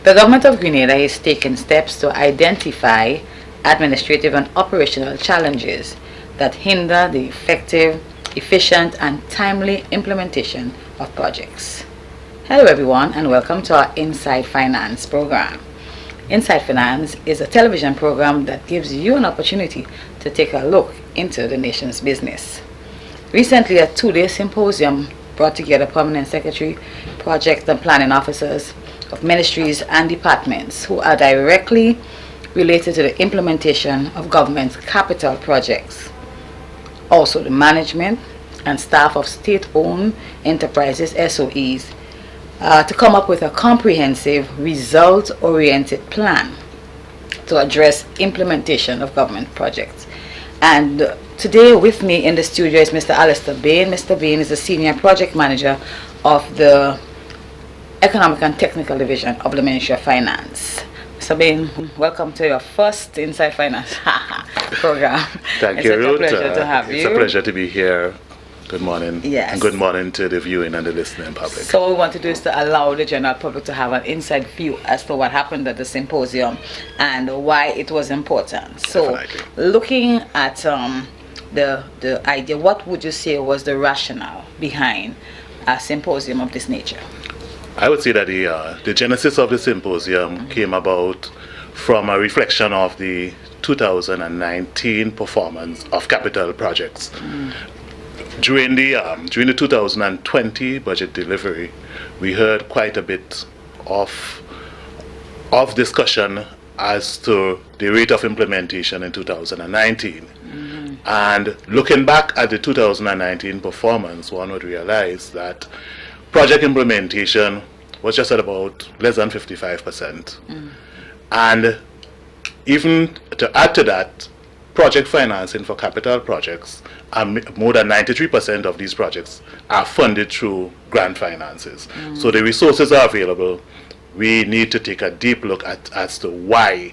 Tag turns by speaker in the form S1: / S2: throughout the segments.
S1: The government of Grenada is taking steps to identify administrative and operational challenges that hinder the effective, efficient, and timely implementation of projects. Hello everyone, and welcome to our Inside Finance program. Inside Finance is a television program that gives you an opportunity to take a look into the nation's business. Recently, a two-day symposium brought together permanent secretary, project and planning officers of ministries and departments who are directly related to the implementation of government's capital projects. Also, the management and staff of state-owned enterprises, SOEs, to come up with a comprehensive, result-oriented plan to address implementation of government projects. And today with me in the studio is Mr. Alistair Bain. Mr. Bain is the Senior Project Manager of the Economic and Technical Division of the Ministry of Finance. Mr. Bain, welcome to your first Inside Finance program.
S2: Thank you, Ruth.
S1: It's a pleasure to have you.
S2: It's a pleasure to be here. Good morning.
S1: Yes.
S2: And good morning to the viewing and the listening public.
S1: So what we want to do is to allow the general public to have an inside view as to what happened at the symposium and why it was important. So
S2: Definitely.
S1: Looking at the idea, what would you say was the rationale behind a symposium of this nature?
S2: I would say that the genesis of the symposium came about from a reflection of the 2019 performance of capital projects. During the 2020 budget delivery, we heard quite a bit of discussion as to the rate of implementation in 2019. And looking back at the 2019 performance, one would realize that project implementation was just at about less than 55%. And even to add to that, project financing for capital projects, more than 93% of these projects are funded through grant finances. So the resources are available. We need to take a deep look at as to why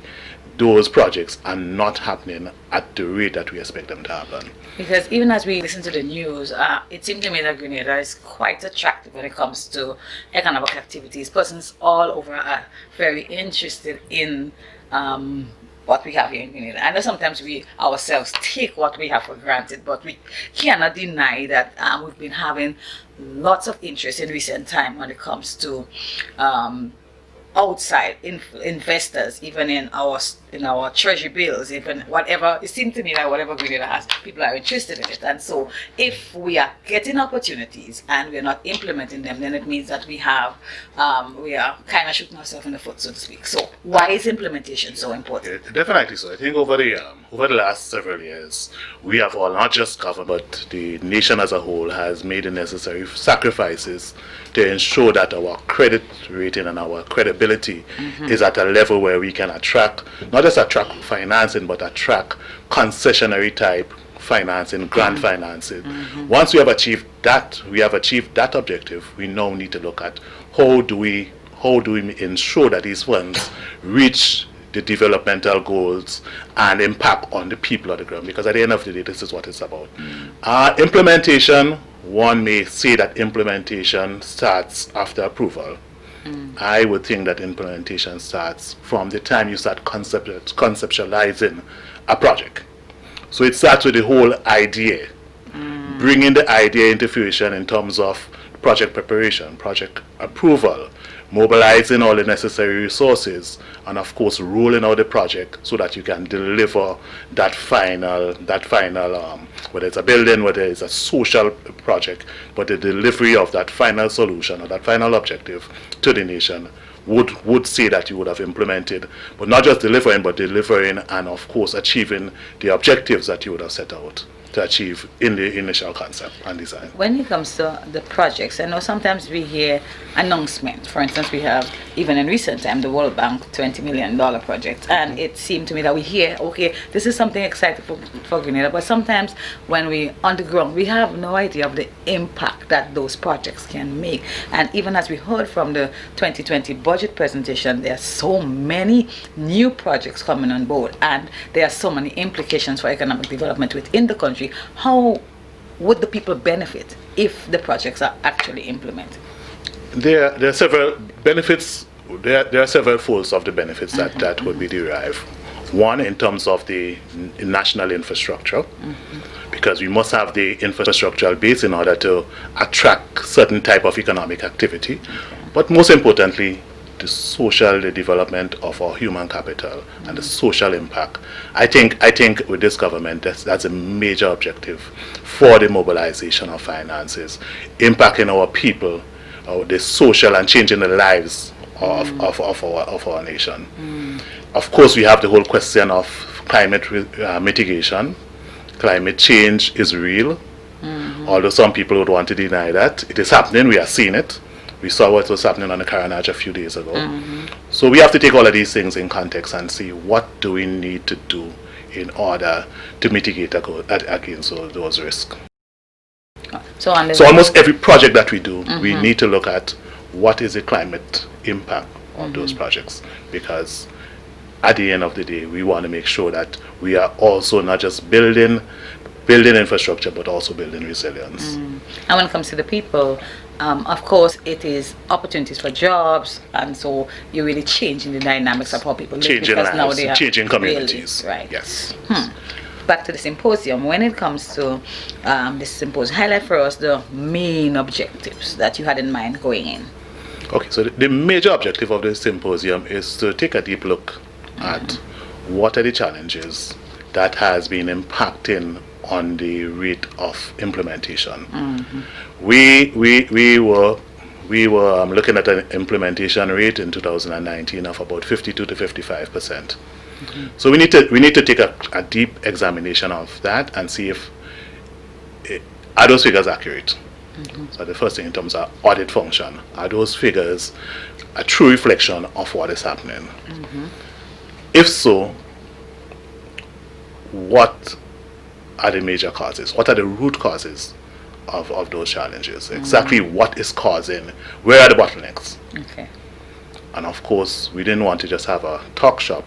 S2: those projects are not happening at the rate that we expect them to happen.
S1: Because even as we listen to the news, it seems to me that Grenada is quite attractive when it comes to economic activities. Persons all over are very interested in what we have here in Grenada. I know sometimes we ourselves take what we have for granted, but we cannot deny that we've been having lots of interest in recent time when it comes to outside investors, even in our treasury bills, even whatever. It seems to me like whatever Grenada has, people are interested in it. And so if we are getting opportunities and we're not implementing them, then it means that we are kind of shooting ourselves in the foot, so to speak. So why is implementation so important?
S2: Definitely so. I think over the last several years, we have all, not just government, but the nation as a whole has made the necessary sacrifices to ensure that our credit rating and our credibility is at a level where we can attract, not just attract financing, but attract concessionary type financing, grant financing. Once we have achieved that, objective, we now need to look at how do we ensure that these funds reach the developmental goals and impact on the people of the ground, because at the end of the day, this is what it's about. Implementation, one may say that implementation starts after approval. I would think that implementation starts from the time you start conceptualizing a project. So it starts with the whole idea, bringing the idea into fruition in terms of project preparation, project approval, mobilizing all the necessary resources, and of course rolling out the project so that you can deliver that final whether it's a building, whether it's a social project, but the delivery of that final solution or that final objective to the nation would say that you would have implemented, but not just delivering, but delivering and of course achieving the objectives that you would have set out. to achieve in the initial concept and design.
S1: When it comes to the projects, I know sometimes we hear announcements. For instance, we have, even in recent time, the World Bank $20 million project. And it seemed to me that we hear, okay, this is something exciting for Grenada, but sometimes when we on the ground, we have no idea of the impact that those projects can make. And even as we heard from the 2020 budget presentation, there are so many new projects coming on board, and there are so many implications for economic development within the country. How would the people benefit if the projects are actually implemented? There
S2: are several benefits. There are several folds of the benefits that would be derived. One, in terms of the national infrastructure, because we must have the infrastructural base in order to attract certain type of economic activity. But most importantly, the social development of our human capital and the social impact. I think with this government, that's a major objective for the mobilization of finances, impacting our people, the social, and changing the lives of our nation. Of course, we have the whole question of climate mitigation. Climate change is real, although some people would want to deny that. It is happening. We are seeing it. We saw what was happening on the Caranage a few days ago. So we have to take all of these things in context and see what do we need to do in order to mitigate against those risks. So almost every project that we do, we need to look at what is the climate impact of those projects, because at the end of the day, we want to make sure that we are also not just building infrastructure, but also building resilience.
S1: And when it comes to the people, of course, it is opportunities for jobs, and so you're really changing the dynamics of how people live.
S2: Changing lives, now they are changing communities.
S1: Really, right.
S2: Yes.
S1: Back to the symposium. When it comes to this symposium, highlight for us the main objectives that you had in mind going in.
S2: Okay, so the major objective of the symposium is to take a deep look at what are the challenges that has been impacting on the rate of implementation. We were looking at an implementation rate in 2019 of about 52 to 55%. So we need to take a deep examination of that and see if are those figures accurate. So the first thing in terms of audit function, are those figures a true reflection of what is happening? If so, what are the major causes? What are the root causes of those challenges? Exactly what is causing? Where are the bottlenecks?
S1: Okay.
S2: And of course, we didn't want to just have a talk shop.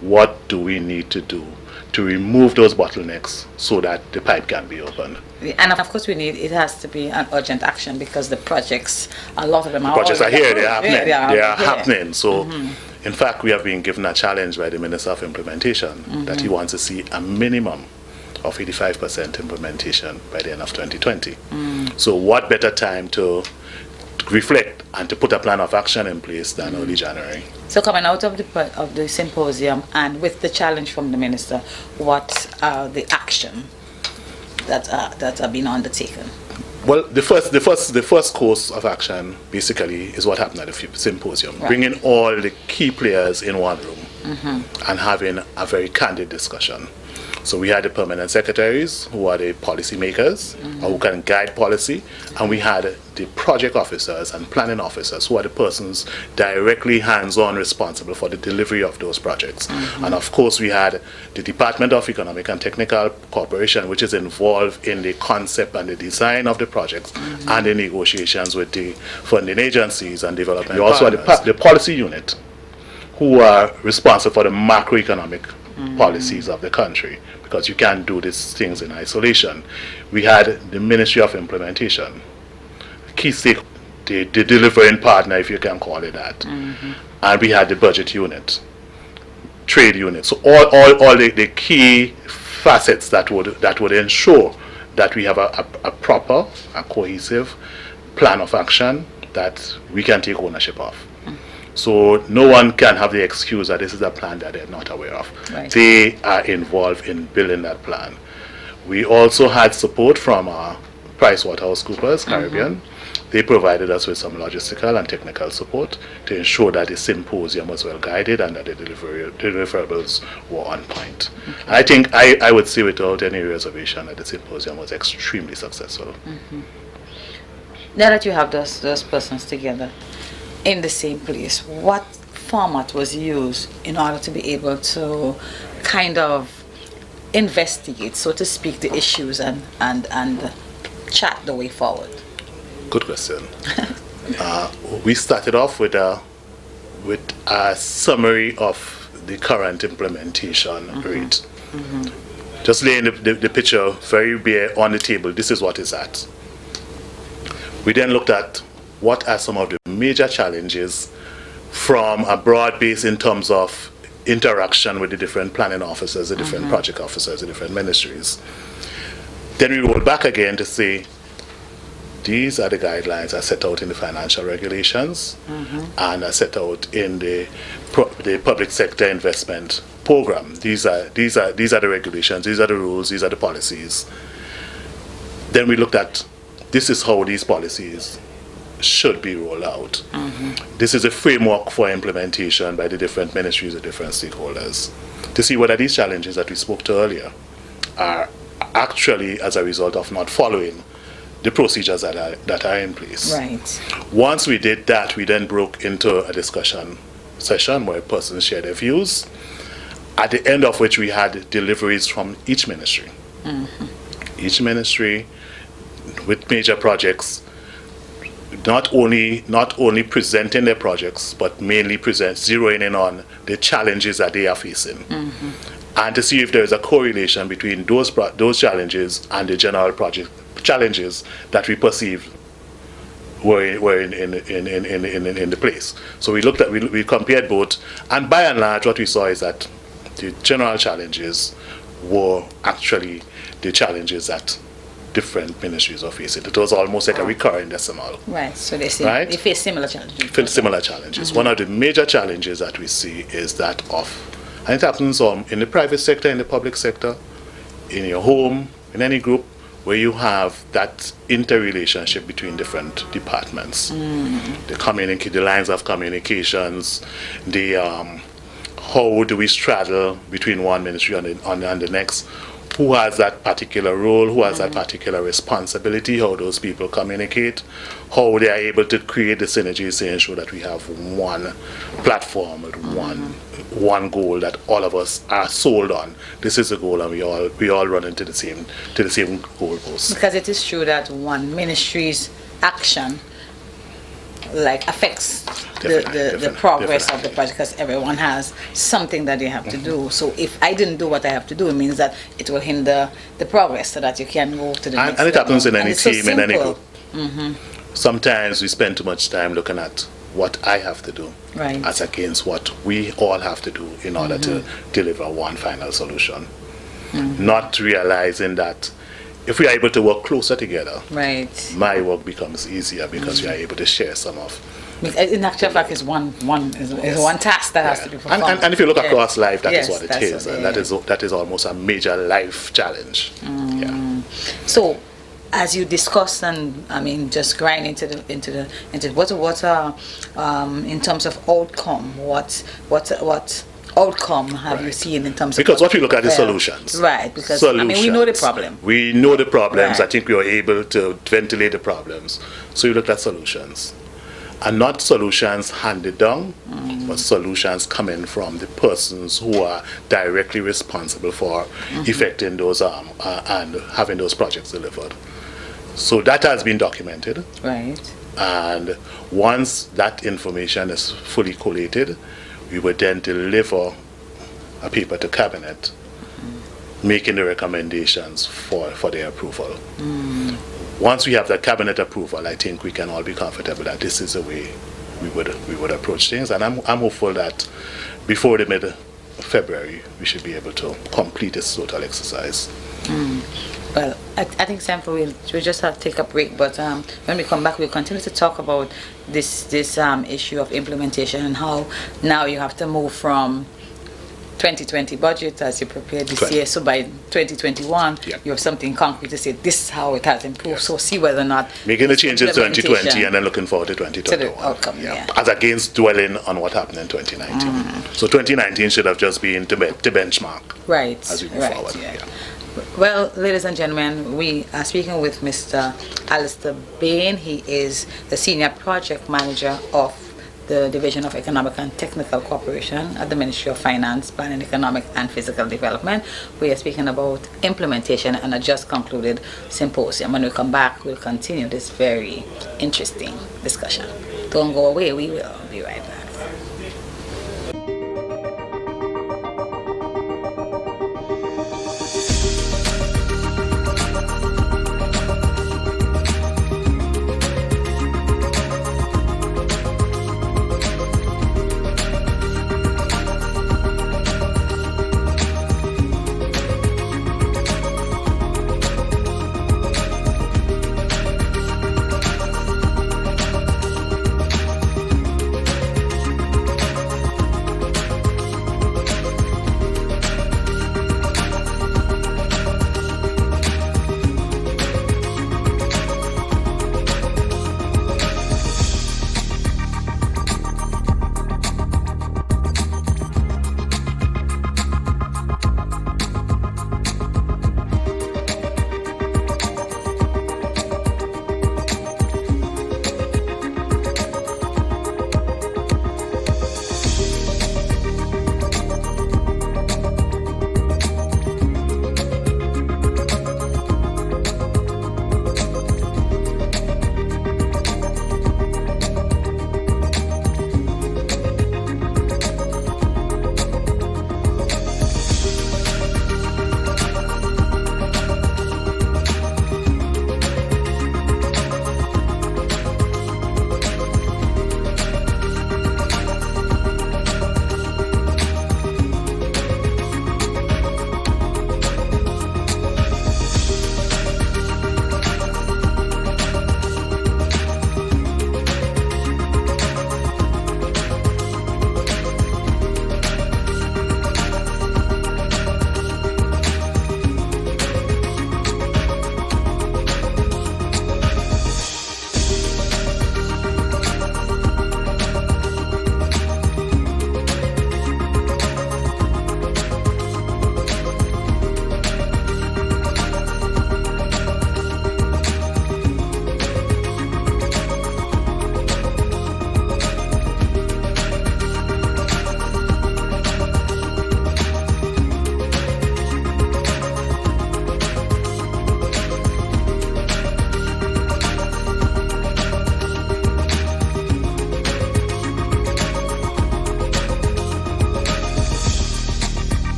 S2: What do we need to do to remove those bottlenecks so that the pipe can be opened?
S1: And of course, it has to be an urgent action, because the projects, a lot of them are
S2: projects are here, they are happening. They are
S1: here.
S2: happening. So, in fact, we have been given a challenge by the Minister of Implementation that he wants to see a minimum of 85% implementation by the end of 2020. So what better time to reflect and to put a plan of action in place than early January.
S1: So coming out of the symposium and with the challenge from the minister, what are the action that are being undertaken?
S2: Well, the first course of action basically is what happened at the symposium, right. Bringing all the key players in one room and having a very candid discussion. So we had the permanent secretaries, who are the policy makers, or who can guide policy, and we had the project officers and planning officers, who are the persons directly hands-on responsible for the delivery of those projects. And of course, we had the Department of Economic and Technical Cooperation, which is involved in the concept and the design of the projects and the negotiations with the funding agencies and development. We also had the policy unit, who are responsible for the macroeconomic policies of the country, because you can't do these things in isolation. We had the Ministry of Implementation, key stake, the delivering partner, if you can call it that, and we had the budget unit, trade unit. So all the key facets that would ensure that we have a proper, a cohesive plan of action that we can take ownership of. So no one can have the excuse that this is a plan that they're not aware of. Right. They are involved in building that plan. We also had support from PricewaterhouseCoopers Caribbean. They provided us with some logistical and technical support to ensure that the symposium was well guided and that the deliverables were on point. Okay. And I think I would say without any reservation that the symposium was extremely successful.
S1: Mm-hmm. Now that you have those persons together in the same place, what format was used in order to be able to kind of investigate, so to speak, the issues and chart the way forward?
S2: Good question. We started off with a summary of the current implementation rate. Mm-hmm. Just laying the picture very bare on the table. This is what is at. We then looked at what are some of the major challenges from a broad base in terms of interaction with the different planning officers, the different project officers, the different ministries. Then we roll back again to say, these are the guidelines that are set out in the financial regulations and are set out in the public sector investment program. These are the regulations, these are the rules, these are the policies. Then we looked at, this is how these policies should be rolled out. This is a framework for implementation by the different ministries, the different stakeholders, to see whether these challenges that we spoke to earlier are actually as a result of not following the procedures that are in place.
S1: Right.
S2: Once we did that, we then broke into a discussion session where persons shared their views, at the end of which we had deliveries from each ministry. Each ministry with major projects, not only presenting their projects, but mainly zeroing in on the challenges that they are facing. And to see if there is a correlation between those challenges and the general project challenges that we perceive were in the place. So we compared both, and by and large what we saw is that the general challenges were actually the challenges that different ministries are facing. It was almost like a recurring decimal.
S1: Right, so they face similar challenges.
S2: Similar challenges. One of the major challenges that we see is that of, and it happens in the private sector, in the public sector, in your home, in any group, where you have that interrelationship between different departments. The lines of communications, how do we straddle between one ministry and the next? Who has that particular role? Who has that particular responsibility? How those people communicate? How they are able to create the synergies to ensure that we have one platform with one goal that all of us are sold on. This is the goal, and we all run into the same goalpost.
S1: Because it is true that one ministry's action affects the progress of the project, because everyone has something that they have to do. So if I didn't do what I have to do, it means that it will hinder the progress, so that you can go to the next
S2: and it
S1: level.
S2: happens in any team, in any group.
S1: Sometimes
S2: we spend too much time looking at what I have to do as against what we all have to do in order to deliver one final solution. Not realizing that if we are able to work closer together, my work becomes easier because we are able to share some of.
S1: In actual fact, it's one task that has to be performed.
S2: And if you look across life, that is what it is, and that is almost a major life challenge.
S1: So, as you discuss, and I mean, just grind into what in terms of outcome, what outcome have you seen in terms of?
S2: Because what we look at is solutions.
S1: Right, because solutions. We know the problem.
S2: We know the problems. I think we are able to ventilate the problems. So you look at solutions. And not solutions handed down, but solutions coming from the persons who are directly responsible for effecting those and having those projects delivered. So that has been documented.
S1: Right.
S2: And once that information is fully collated, we would then deliver a paper to cabinet, making the recommendations for their approval. Once we have the cabinet approval, I think we can all be comfortable that this is the way we would approach things. And I'm hopeful that before the mid-February, we should be able to complete this total exercise.
S1: Well, I think it's time for we'll just have to take a break, but when we come back, we'll continue to talk about this issue of implementation and how now you have to move from 2020 budget as you prepared this year. So by 2021, you have something concrete to say, this is how it has improved. So see whether or not...
S2: Making the changes 2020 and then looking forward to 2021.
S1: To the outcome,
S2: As against dwelling on what happened in 2019. So 2019 should have just been to benchmark.
S1: Right.
S2: As we move forward.
S1: Well, ladies and gentlemen, we are speaking with Mr. Alistair Bain. He is the Senior Project Manager of the Division of Economic and Technical Cooperation at the Ministry of Finance, Planning, Economic and Physical Development. We are speaking about implementation and a just concluded symposium. When we come back, we'll continue this very interesting discussion. Don't go away, we will be right back.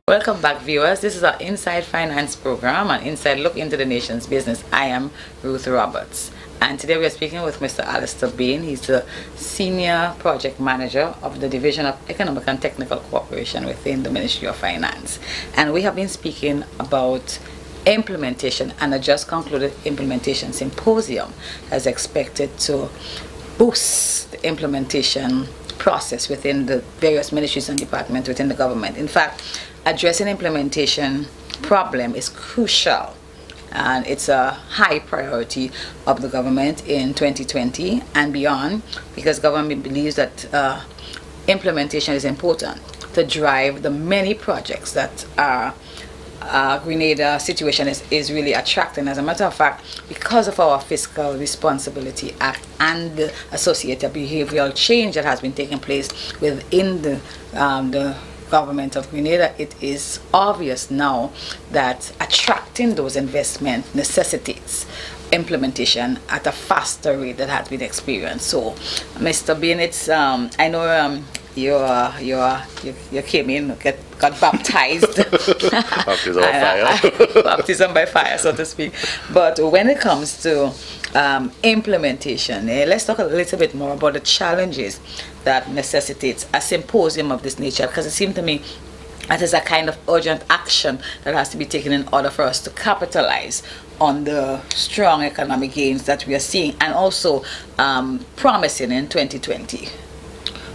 S1: Welcome back, viewers. This is our Inside Finance program, an inside look into the nation's business. I am Ruth Roberts, and today we are speaking with Mr. Alistair Bain. He's the Senior Project Manager of the Division of Economic and Technical Cooperation within the Ministry of Finance. And we have been speaking about implementation, and a just concluded implementation symposium as expected to boost the implementation process within the various ministries and departments within the government. In fact, addressing implementation problem is crucial, and it's a high priority of the government in 2020 and beyond, because government believes that implementation is important. to drive the many projects that are Grenada situation is really attracting. As a matter of fact, because of our Fiscal Responsibility Act and the associated behavioral change that has been taking place within the government of Grenada, it is obvious now that attracting those investments necessitates implementation at a faster rate that has been experienced. So, Mr. Bennett, I know you came in, got baptized.
S2: Baptism by fire.
S1: Baptism by fire, so to speak. But when it comes to implementation, let's talk a little bit more about the challenges that necessitates a symposium of this nature, because it seems to me that is a kind of urgent action that has to be taken in order for us to capitalize on the strong economic gains that we are seeing and also promising in 2020.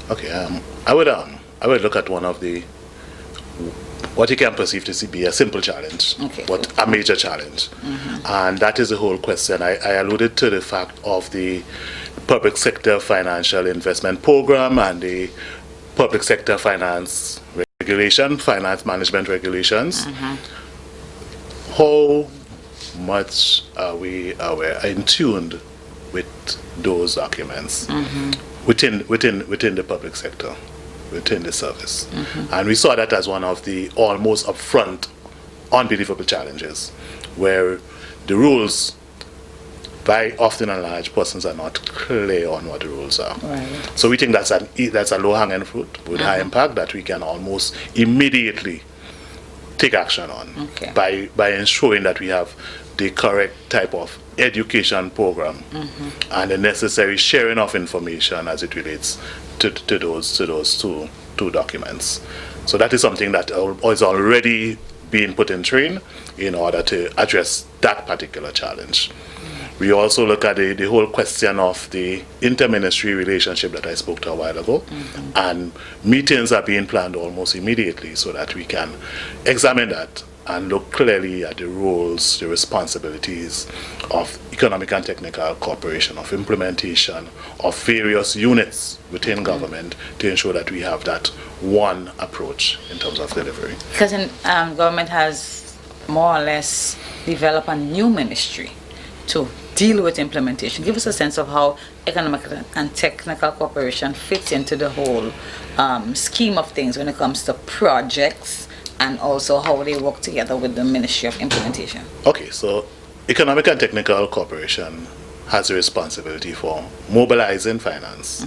S2: Okay, I would look at one of the what you can perceive to be a simple challenge,
S1: okay,
S2: but a major challenge, and that is the whole question. I alluded to the fact of the public sector financial investment program and the public sector finance management regulations. How much are we in tuned with those documents within the public sector, within the service? And we saw that as one of the almost upfront, unbelievable challenges, where the rules, very often and large, persons are not clear on what the rules are.
S1: Right.
S2: So we think that's a low-hanging fruit with high impact that we can almost immediately take action on, by ensuring that we have the correct type of education program and the necessary sharing of information as it relates to those two documents. So that is something that is already being put in train in order to address that particular challenge. We also look at the whole question of the interministry relationship that I spoke to a while ago, and meetings are being planned almost immediately so that we can examine that and look clearly at the roles, the responsibilities of economic and technical cooperation, of implementation, of various units within government to ensure that we have that one approach in terms of delivery.
S1: Because government has more or less developed a new ministry to deal with implementation. Give us a sense of how economic and technical cooperation fits into the whole scheme of things when it comes to projects, and also how they work together with the Ministry of Implementation.
S2: Okay, so economic and technical cooperation has a responsibility for mobilizing finance,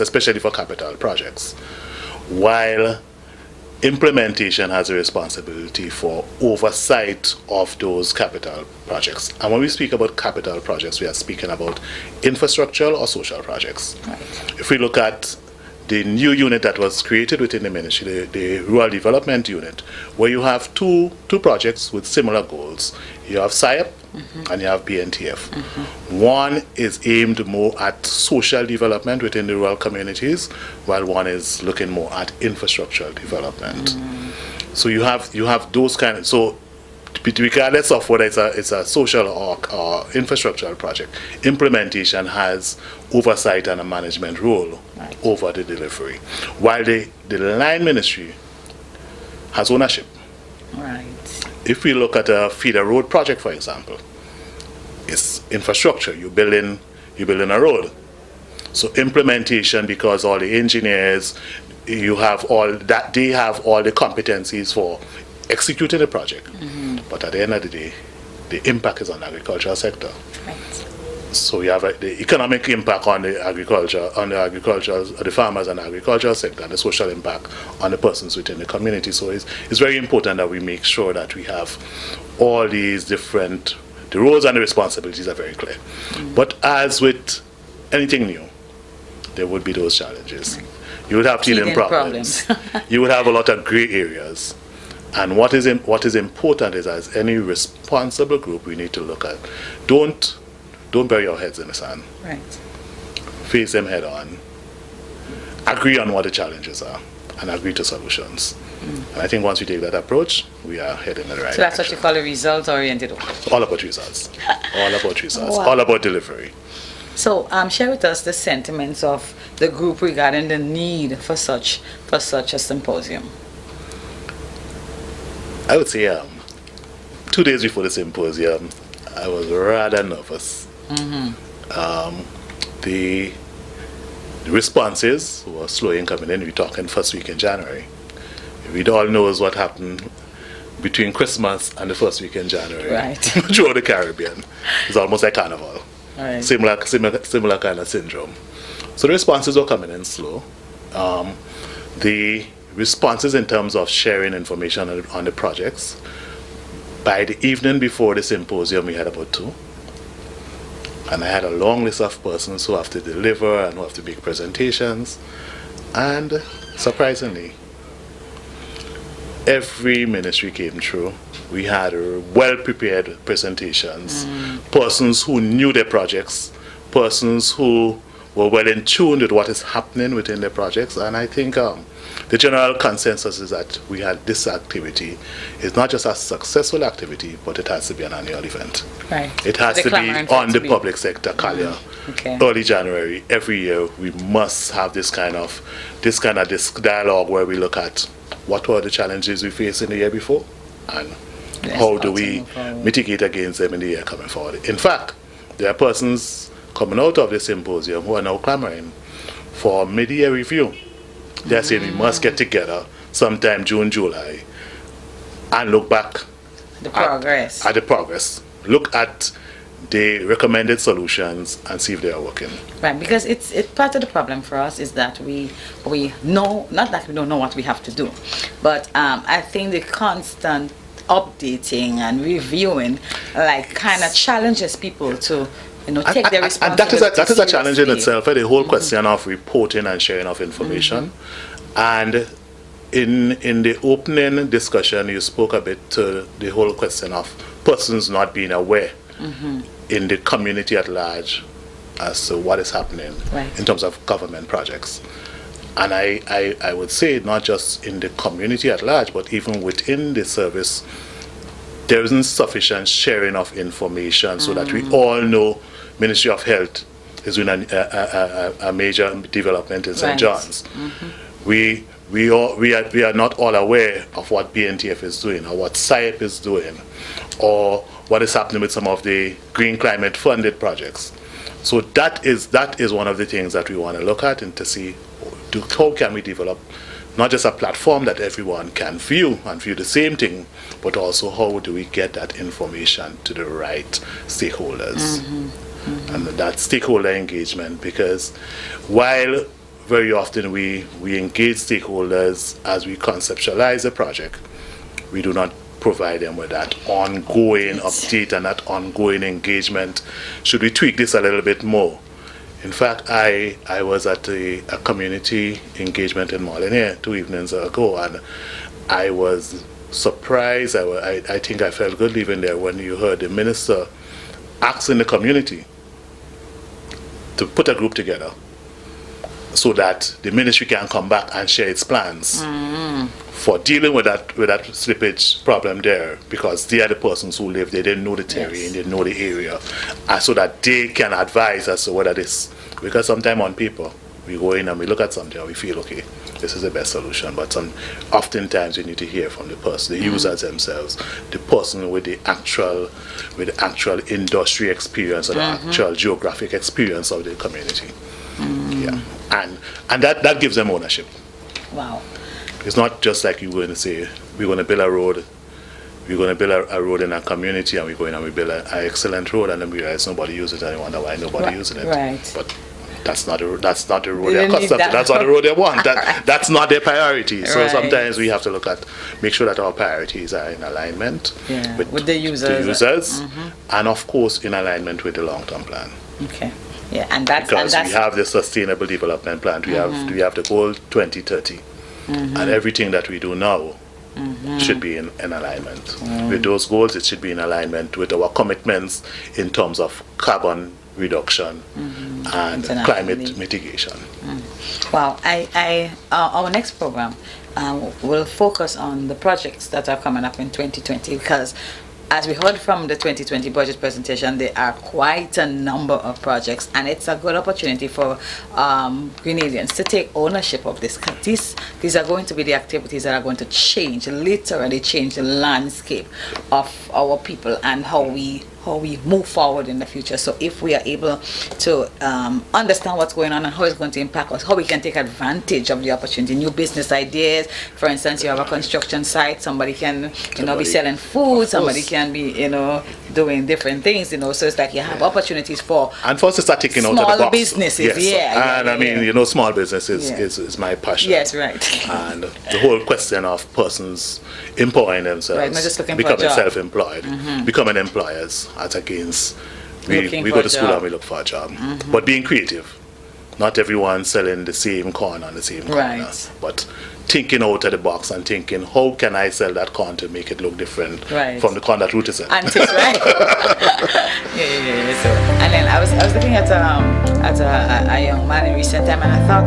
S2: especially for capital projects, while implementation has a responsibility for oversight of those capital projects. And when we speak about capital projects, we are speaking about infrastructural or social projects.
S1: Right.
S2: If we look at the new unit that was created within the ministry, the Rural Development Unit, where you have two projects with similar goals. You have SIAP and you have BNTF. One is aimed more at social development within the rural communities, while one is looking more at infrastructural development. So you have those kind of, so regardless of whether it's a social or infrastructural project, implementation has oversight and a management role over the delivery, while the line ministry has ownership.
S1: Right.
S2: If we look at a feeder road project, for example, it's infrastructure. You're building a road. So implementation, because all the engineers, you have all that, they have all the competencies for executing the project. But at the end of the day, the impact is on the agricultural sector.
S1: Right.
S2: So you have the economic impact on the farmers and the agricultural sector, and the social impact on the persons within the community. So it's very important that we make sure that we have all these different, the roles and the responsibilities are very clear. But as with anything new, there would be those challenges. You would have teething problems. You would have a lot of gray areas. And what is important is, as any responsible group, we need to look at, don't bury your heads in the sand.
S1: Right.
S2: Face them head on. Agree on what the challenges are and agree to solutions. And I think once we take that approach, we are heading in the right
S1: So that's
S2: direction.
S1: what you call a results-oriented.
S2: All about results. All about results.
S1: Wow.
S2: All about delivery.
S1: So, share with us the sentiments of the group regarding the need for such a symposium.
S2: I would say 2 days before the symposium, I was rather nervous. The responses were slow in coming in. We're talking first week in January. We all knows what happened between Christmas and the first week in January.
S1: Right.
S2: Throughout the Caribbean. It's almost like carnival.
S1: Right.
S2: Similar kind of syndrome. So the responses were coming in slow. The responses in terms of sharing information on the projects, by the evening before the symposium, we had about 2. And I had a long list of persons who have to deliver and who have to make presentations. And surprisingly, every ministry came through. We had well-prepared presentations, persons who knew their projects, persons who were well in tune with what is happening within their projects. And I think the general consensus is that we had this activity. It's not just a successful activity, but it has to be an annual event.
S1: Right.
S2: It has to be on the public sector calendar.
S1: Okay.
S2: Early January, every year, we must have this kind of dialogue where we look at what were the challenges we faced in the year before, and how do we mitigate against them in the year coming forward. In fact, there are persons coming out of the symposium who are now clamoring for mid-year review. They're saying we must get together sometime June, July, and look back
S1: at the progress.
S2: Look at the recommended solutions and see if they are working.
S1: Right, because it's part of the problem for us is that we know, not that we don't know what we have to do, but I think the constant updating and reviewing kind of challenges people to take their responsibility.
S2: And that is a challenge in itself. The whole question of reporting and sharing of information. And in the opening discussion, you spoke a bit to the whole question of persons not being aware in the community at large as to what is happening in terms of government projects. And I would say not just in the community at large, but even within the service, there isn't sufficient sharing of information so that we all know Ministry of Health is doing a major development in St. John's. We are not all aware of what BNTF is doing or what SIEP is doing or what is happening with some of the green climate funded projects. So that is one of the things that we want to look at and to see how can we develop not just a platform that everyone can view and view the same thing, but also how do we get that information to the right stakeholders. And that stakeholder engagement, because while very often we engage stakeholders as we conceptualize a project, we do not provide them with that ongoing update and that ongoing engagement. Should we tweak this a little bit more? In fact, I was at a community engagement in Molyneux 2 evenings ago, and I was surprised. I think I felt good leaving there when you heard the minister asking the community to put a group together so that the ministry can come back and share its plans for dealing with that slippage problem there, because they are the persons who live there, they know the terrain, they know the area, and so that they can advise as to whether this, because sometimes on paper we go in and we look at something and we feel okay, this is the best solution, but oftentimes you need to hear from the person, the users themselves, the person with the actual industry experience or the actual geographic experience of the community. And that gives them ownership.
S1: Wow.
S2: It's not just like you're going to say, we're going to build a road, we're going to build a road in a community, and we go in and we build an excellent road, and then we realize nobody uses it, and we wonder why nobody using it.
S1: Right.
S2: But that's not the road they're accustomed to. That's not the road they want. That's not their priority. So sometimes we have to make sure that our priorities are in alignment with the users, and of course in alignment with the long-term plan.
S1: Okay. Yeah,
S2: because we have the sustainable development plan. We have the goal 2030, and everything that we do now should be in alignment with those goals. It should be in alignment with our commitments in terms of carbon reduction and climate mitigation.
S1: Wow. Our next program will focus on the projects that are coming up in 2020, because as we heard from the 2020 budget presentation, there are quite a number of projects, and it's a good opportunity for Grenadians to take ownership of this. These are going to be the activities that are going to literally change the landscape of our people and how we move forward in the future. So if we are able to understand what's going on and how it's going to impact us, how we can take advantage of the opportunity, new business ideas. For instance, you have a construction site, somebody can be selling food, somebody can be doing different things, so it's like you have opportunities for
S2: us to start taking out of the box.
S1: Businesses.
S2: Small businesses is my passion.
S1: Yes, right.
S2: And the whole question of persons employing themselves,
S1: right, not just looking
S2: becoming
S1: for a job.
S2: Self-employed, becoming employers, as against we go to school and we look for a job. But being creative. Not everyone selling the same corn on the same corner.
S1: Right.
S2: But thinking out of the box and thinking, how can I sell that corn to make it look different from the corn that Ruth is selling?
S1: And it's right. yeah. So, and then I was looking at a young man in recent time, and I thought,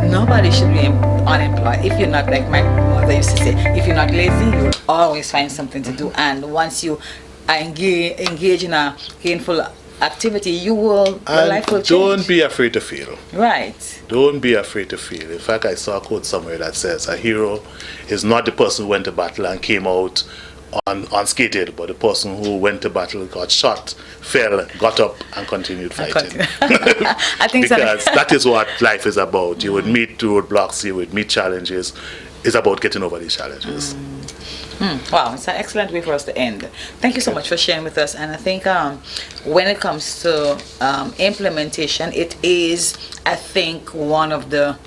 S1: nobody should be unemployed. If you're not, like my mother used to say, if you're not lazy, you'll always find something to do. And once you engage in a gainful activity, your life will change.
S2: Don't be afraid to fail.
S1: Right.
S2: Don't be afraid to fail. In fact, I saw a quote somewhere that says, a hero is not the person who went to battle and came out unscathed, but the person who went to battle, got shot, fell, got up, and continued fighting.
S1: I think
S2: because that is what life is about. You would meet roadblocks, you would meet challenges. It's about getting over these challenges.
S1: Wow, it's an excellent way for us to end. Thank you so much for sharing with us. And I think when it comes to implementation, it is, I think, one of the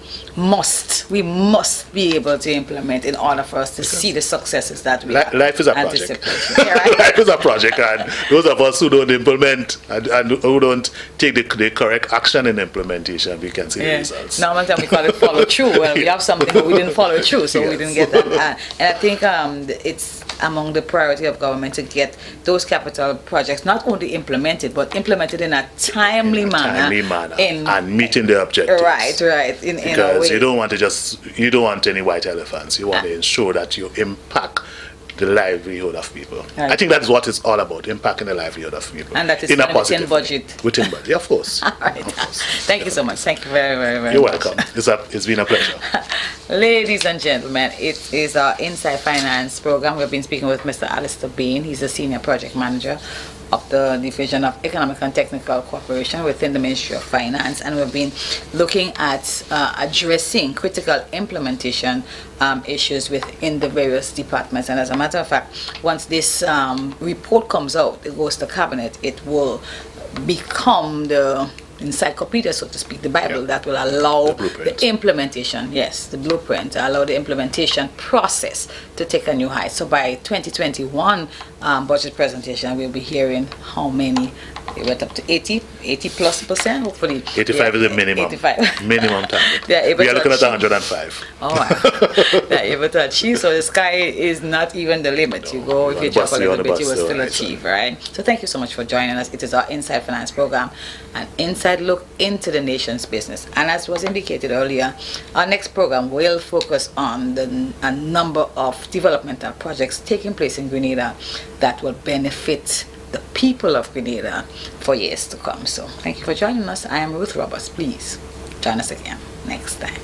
S1: we must be able to implement in order for us to see the successes that we
S2: life is a project.
S1: Yeah, right?
S2: Life is a project, and those of us who don't implement and who don't take the correct action in implementation, we can see the results.
S1: Normal time we call it follow through. Well, we have something but we didn't follow through, so we didn't get that. And I think it's among the priority of government to get those capital projects not only implemented, but implemented in a timely manner
S2: and meeting the objectives.
S1: Right.
S2: Because you don't want any white elephants. You want to ensure that you impact the livelihood of people. Right. I think that's what it's all about, impacting the livelihood of people.
S1: And that is within budget.
S2: Within budget, of course.
S1: All right. Thank you so much. Thank you very, very, very
S2: You're
S1: much.
S2: welcome. It's been a pleasure.
S1: Ladies and gentlemen, it is our Inside Finance program. We've been speaking with Mr. Alistair Bain. He's a senior project manager of the Division of Economic and Technical Cooperation within the Ministry of Finance, and we've been looking at addressing critical implementation issues within the various departments. And as a matter of fact, once this report comes out, it goes to cabinet, it will become the encyclopedia, so to speak, the Bible that will allow the implementation, the blueprint, allow the implementation process to take a new height. So by 2021 budget presentation, we'll be hearing how many. It went up to 80+%, hopefully.
S2: 85 is the minimum.
S1: 85.
S2: Minimum target.
S1: We
S2: are looking at 105.
S1: Oh, wow. They're able to achieve. So the sky is not even the limit. You go, if you drop a little bit, you will still achieve, right? So thank you so much for joining us. It is our Inside Finance program, an inside look into the nation's business. And as was indicated earlier, our next program will focus on a number of developmental projects taking place in Grenada that will benefit the people of Grenada for years to come. So thank you for joining us. I am Ruth Roberts. Please join us again next time.